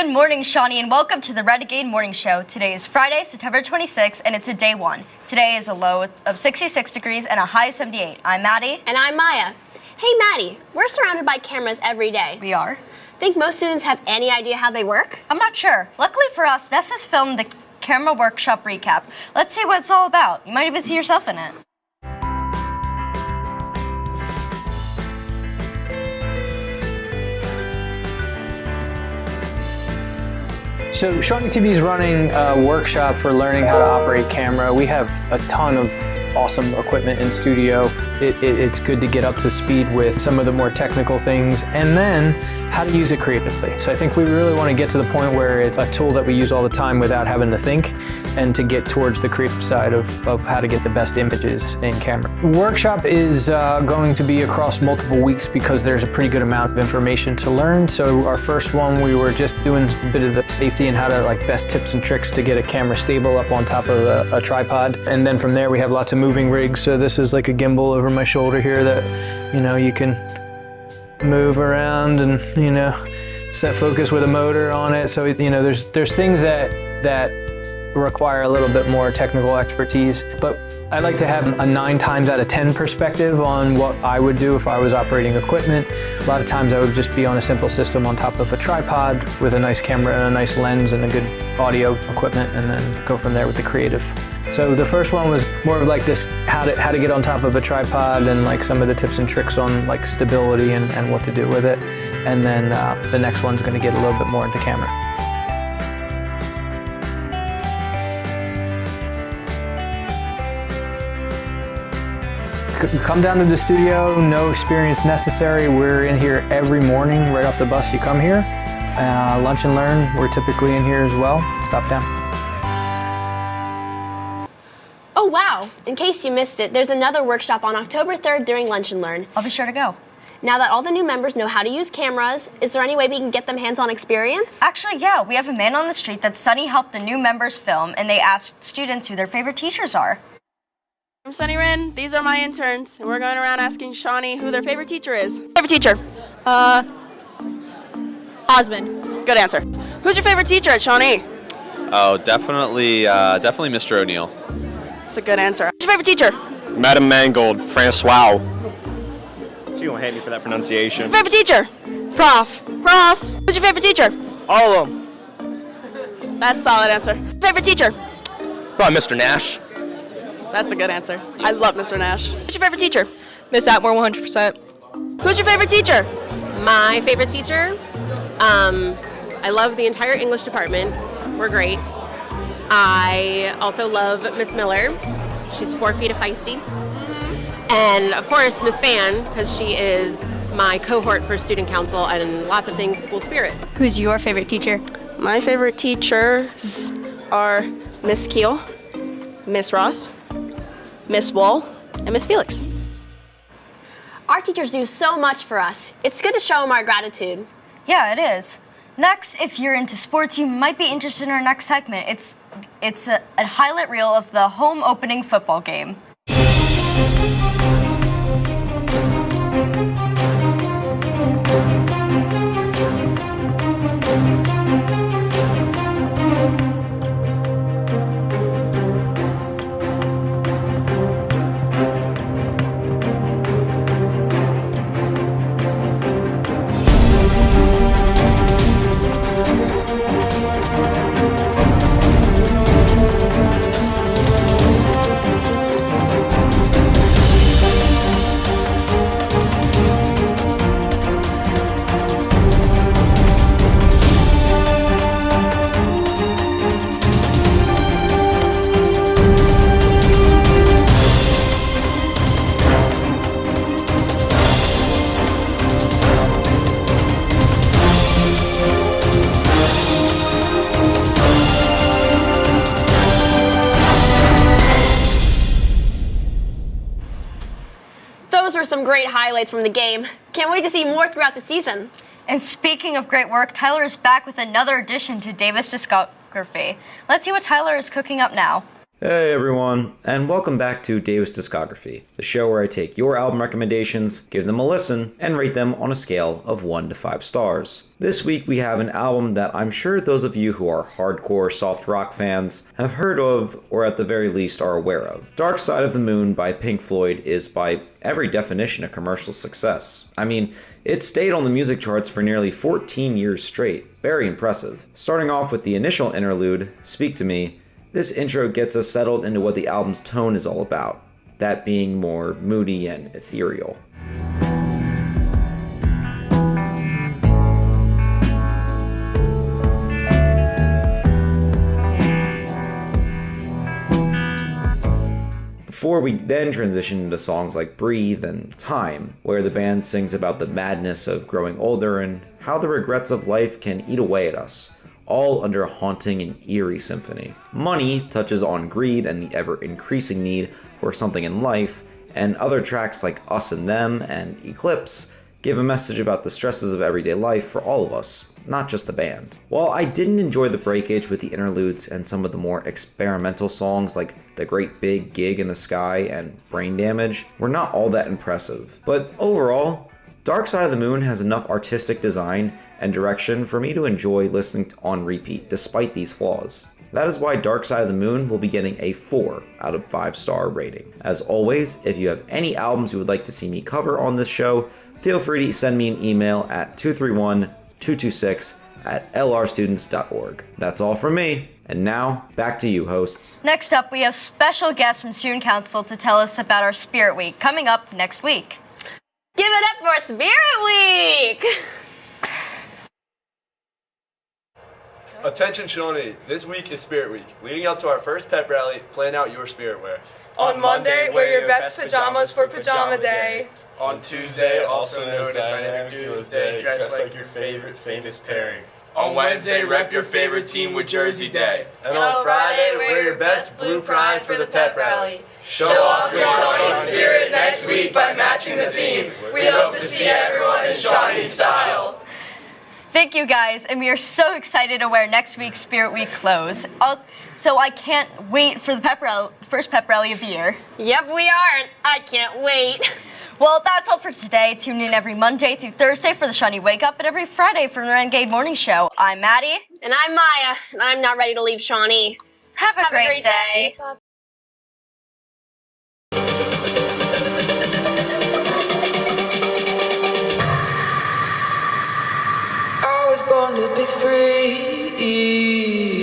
Good morning, Shawnee, and welcome to the Renegade Morning Show. Today is Friday, September 26th, and it's a day one. Today is a low of 66 degrees and a high of 78. I'm Maddie. And I'm Maya. Hey, Maddie, we're surrounded by cameras every day. We are. Think most students have any idea how they work? I'm not sure. Luckily for us, Ness has filmed the camera workshop recap. Let's see what it's all about. You might even see yourself in it. So Shawnee TV is running a workshop for learning how to operate camera. We have a ton of awesome equipment in studio. It's good to get up to speed with some of the more technical things and then how to use it creatively. So I think we really want to get to the point where it's a tool that we use all the time without having to think, and to get towards the creative side of how to get the best images in camera. Workshop is going to be across multiple weeks because there's a pretty good amount of information to learn. So our first one, we were just doing a bit of the safety and how to best tips and tricks to get a camera stable up on top of a tripod. And then from there we have lots of moving rigs. So this is like a gimbal over my shoulder here that, you can move around and, set focus with a motor on it. So, there's things that require a little bit more technical expertise, but I like to have a 9 times out of 10 perspective on what I would do if I was operating equipment. A lot of times I would just be on a simple system on top of a tripod with a nice camera and a nice lens and a good audio equipment, and then go from there with the creative. So the first one was more of this, how to get on top of a tripod and some of the tips and tricks on stability and what to do with it. And then the next one's gonna get a little bit more into camera. Come down to the studio, no experience necessary. We're in here every morning right off the bus you come here. Lunch and learn, we're typically in here as well. Stop down. Oh, wow. In case you missed it, there's another workshop on October 3rd during Lunch and Learn. I'll be sure to go. Now that all the new members know how to use cameras, is there any way we can get them hands-on experience? Actually, yeah. We have a man on the street that Sunny helped the new members film, and they asked students who their favorite teachers are. I'm Sunny Wren, these are my interns, and we're going around asking Shawnee who their favorite teacher is. Favorite teacher? Osmond. Good answer. Who's your favorite teacher at Shawnee? Oh, definitely Mr. O'Neill. That's a good answer. Who's your favorite teacher? Madam Mangold, Francois. She gonna hate me for that pronunciation. Favorite teacher? Prof. Who's your favorite teacher? All of them. That's a solid answer. Favorite teacher? Probably Mr. Nash. That's a good answer. I love Mr. Nash. Who's your favorite teacher? Miss Atmore 100%. Who's your favorite teacher? My favorite teacher? I love the entire English department. We're great. I also love Miss Miller. She's 4 feet of feisty. And of course, Miss Fan, because she is my cohort for student council and lots of things school spirit. Who's your favorite teacher? My favorite teachers are Miss Keel, Miss Roth, Miss Wall, and Miss Felix. Our teachers do so much for us. It's good to show them our gratitude. Yeah, it is. Next, if you're into sports, you might be interested in our next segment. It's a highlight reel of the home opening football game. Those were some great highlights from the game. Can't wait to see more throughout the season. And speaking of great work, Tyler is back with another addition to Davis Discography. Let's see what Tyler is cooking up now. Hey everyone, and welcome back to Davis Discography, the show where I take your album recommendations, give them a listen, and rate them on a scale of 1 to 5 stars. This week we have an album that I'm sure those of you who are hardcore soft rock fans have heard of, or at the very least are aware of. Dark Side of the Moon by Pink Floyd is by every definition a commercial success. I mean, it stayed on the music charts for nearly 14 years straight. Very impressive. Starting off with the initial interlude, Speak to Me, this intro gets us settled into what the album's tone is all about, that being more moody and ethereal. Before we then transition into songs like Breathe and Time, where the band sings about the madness of growing older and how the regrets of life can eat away at us, all under a haunting and eerie symphony. Money touches on greed and the ever-increasing need for something in life, and other tracks like Us and Them and Eclipse give a message about the stresses of everyday life for all of us, not just the band. While I didn't enjoy the breakage with the interludes and some of the more experimental songs like The Great Big Gig in the Sky and Brain Damage were not all that impressive, but overall, Dark Side of the Moon has enough artistic design and direction for me to enjoy listening on repeat despite these flaws. That is why Dark Side of the Moon will be getting a 4 out of 5-star rating. As always, if you have any albums you would like to see me cover on this show, feel free to send me an email at 231-226@lrstudents.org. That's all from me, and now, back to you, hosts. Next up, we have special guests from Student Council to tell us about our Spirit Week coming up next week. Give it up for Spirit Week! Attention Shawnee, this week is Spirit Week. Leading up to our first pep rally, plan out your spirit wear. On Monday, wear your best pajamas for Pajama Day. On Tuesday, also known as Dynamic Duos Day, dress like your favorite famous pairing. On Wednesday, rep your favorite team with Jersey Day. And on Friday, wear your best blue pride for the pep rally. Show off your Shawnee spirit next week by matching the theme. We hope to see everyone in Shawnee style. Thank you guys, and we are so excited to wear next week's Spirit Week clothes. So I can't wait for the first pep rally of the year. Yep, we are, and I can't wait. Well, that's all for today. Tune in every Monday through Thursday for the Shawnee Wake Up and every Friday for the Renegade Morning Show. I'm Maddie. And I'm Maya, and I'm not ready to leave Shawnee. Have a great day. I was born to be free.